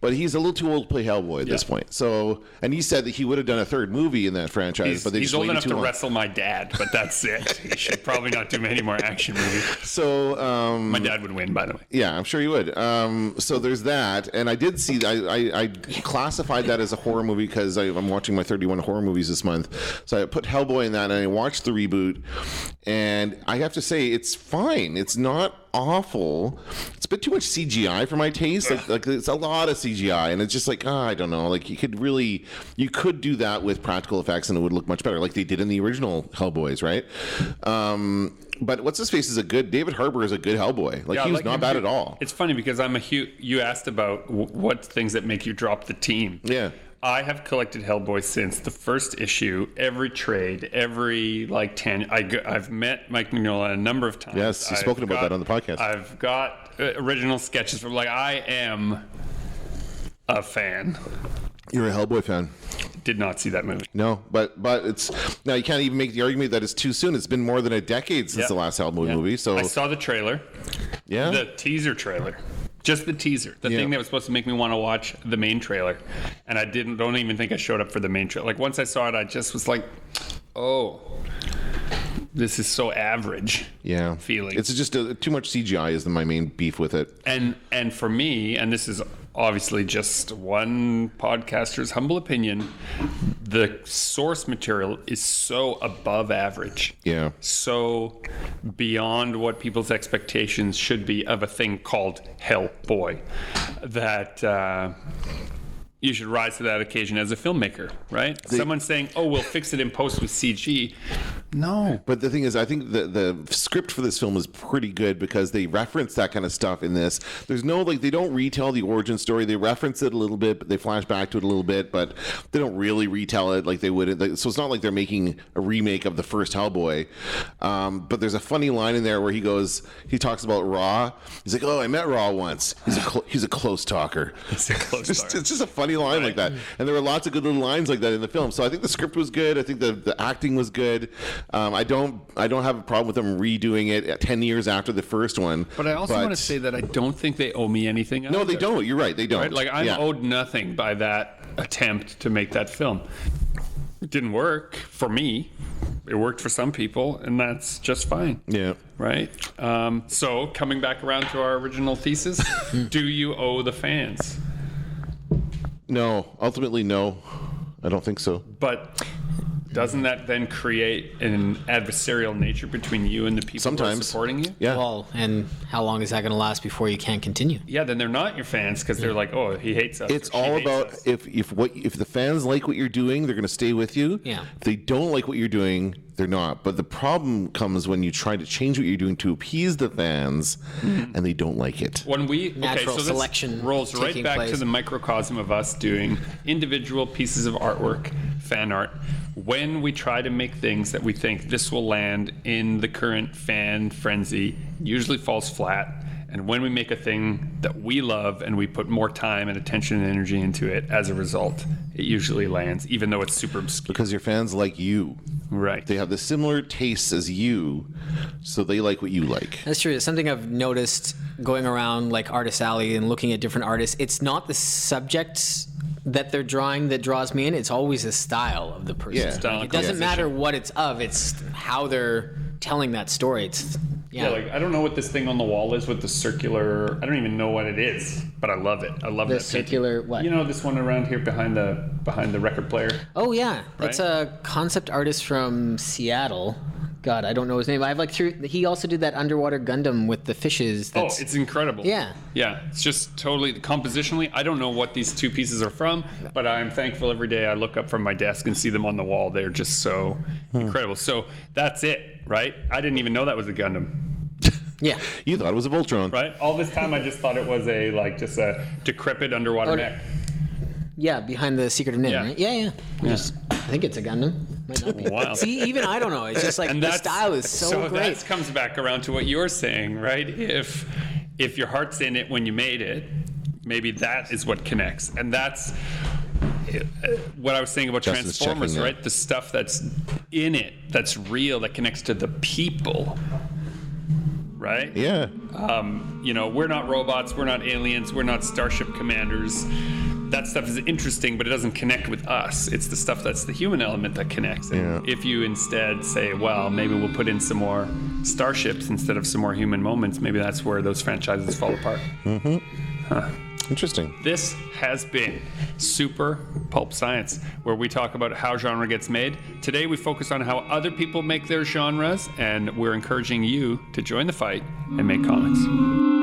D: but he's a little too old to play Hellboy at this point. So, and he said that he would have done a third movie in that franchise, but they
A: He's
D: just
A: old
D: waited
A: enough
D: too
A: to
D: long.
A: wrestle my dad, but that's it. He should probably not do any more action movies.
D: So,
A: My dad would win, by the way.
D: yeah, I'm sure you would. So there's that, and I did see. I classified that as a horror movie because I'm watching my 31 horror movies this month. So I put Hellboy in that, and I watched the reboot, and I have to say it's fine. It's not awful. It's a bit too much CGI for my taste. Like it's a lot of CGI, and it's just like I don't know. Like you could do that with practical effects, and it would look much better, like they did in the original Hellboys, right? But what's his face is David Harbour is a good Hellboy. Like
A: Yeah,
D: he was
A: like
D: not
A: him
D: bad
A: too.
D: at all.
A: It's funny because you asked about what things that make you drop the team.
D: Yeah.
A: I have collected Hellboy since the first issue, every trade, every I've met Mike Mignola a number of times.
D: Yes, you've spoken about that on the podcast.
A: I've got original sketches from I am a fan.
D: You're a Hellboy fan.
A: Did not see that movie.
D: No, but it's now you can't even make the argument that it's too soon. It's been more than a decade since
A: Yeah.
D: the last Hellboy movie. So
A: I saw the trailer,
D: yeah,
A: the teaser trailer. Just the teaser, the thing that was supposed to make me want to watch the main trailer, and I don't even think I showed up for the main trailer. Like once I saw it, I just was like, "Oh, this is so average."
D: yeah,
A: feeling.
D: It's just too much CGI is my main beef with it.
A: And for me, and this is obviously just one podcaster's humble opinion, the source material is so above average.
D: Yeah.
A: So beyond what people's expectations should be of a thing called Hellboy that you should rise to that occasion as a filmmaker, right? Someone saying, "Oh, we'll fix it in post with CG." No.
D: But the thing is, I think the script for this film is pretty good because they reference that kind of stuff in this. There's no, like, they don't retell the origin story. They reference it a little bit, but they flash back to it a little bit, but they don't really retell it like they would. So it's not like they're making a remake of the first Hellboy. But there's a funny line in there where he talks about Raw. He's like, "Oh, I met Raw once. He's a close talker."
A: It's a close talker.
D: It's just a funny line like that. And there were lots of good little lines like that in the film. So I think the script was good. I think the acting was good. I don't have a problem with them redoing it 10 years after the first one.
A: But I also want to say that I don't think they owe me anything.
D: No, they don't. You're right. They don't.
A: Right? Like, I'm owed nothing by that attempt to make that film. It didn't work for me. It worked for some people, and that's just fine.
D: Yeah.
A: Right? So, coming back around to our original thesis, do you owe the fans?
D: No. Ultimately, no. I don't think so.
A: But doesn't that then create an adversarial nature between you and the people who are supporting you?
D: Yeah.
C: Well, and how long is that going to last before you can't continue?
A: Yeah, then they're not your fans because they're like, "Oh, he hates us."
D: It's all about if the fans like what you're doing, they're going to stay with you.
C: Yeah.
D: If they don't like what you're doing, they're not. But the problem comes when you try to change what you're doing to appease the fans, and they don't like it.
A: When
C: Natural
A: this
C: selection
A: rolls right
C: taking
A: back
C: place.
A: to the microcosm of us doing individual pieces of artwork, fan art. When we try to make things that we think this will land in the current fan frenzy, usually falls flat. And when we make a thing that we love and we put more time and attention and energy into it, as a result, it usually lands, even though it's super obscure.
D: Because your fans like you.
A: Right.
D: They have the similar tastes as you, so they like what you like.
C: That's true. It's something I've noticed going around like Artist Alley and looking at different artists. It's not the subjects that they're drawing that draws me in. It's always the style of the person.
D: Yeah.
A: Style
C: It doesn't matter what it's of. It's how they're telling that story. It's
A: Yeah, like, I don't know what this thing on the wall is with the circular. I don't even know what it is, but I love it. I love
C: the
A: that
C: circular
A: painting.
C: what?
A: You know, this one around here behind the record player.
C: Oh yeah, that's
A: Right?
C: a concept artist from Seattle. God, I don't know his name. I've like through. He also did that underwater Gundam with the fishes.
A: Oh, it's incredible.
C: Yeah.
A: Yeah, it's just totally compositionally. I don't know what these two pieces are from, but I'm thankful every day I look up from my desk and see them on the wall. They're just so incredible. So that's it, right? I didn't even know that was a Gundam.
C: Yeah.
D: You thought it was a Voltron.
A: Right? All this time I just thought it was just a decrepit underwater mech.
C: Yeah, behind the Secret of Nim,
A: Yeah.
C: right? Yeah. I think it's a Gundam. Might not be.
A: Wow.
C: See, even I don't know. It's just like the style is so great.
A: That comes back around to what you're saying, right? If your heart's in it when you made it, maybe that is what connects. And that's what I was saying about
D: Justin's
A: Transformers,
D: checking
A: right? The stuff that's in it, that's real, that connects to the people, right?
D: Yeah.
A: We're not robots, we're not aliens, we're not Starship Commanders. That stuff is interesting, but it doesn't connect with us. It's the stuff that's the human element that connects. And if you instead say, well, maybe we'll put in some more starships instead of some more human moments, maybe that's where those franchises fall apart.
D: Mm-hmm.
A: Huh.
D: Interesting.
A: This has been Super Pulp Science, where we talk about how genre gets made. Today we focus on how other people make their genres, and we're encouraging you to join the fight and make comics.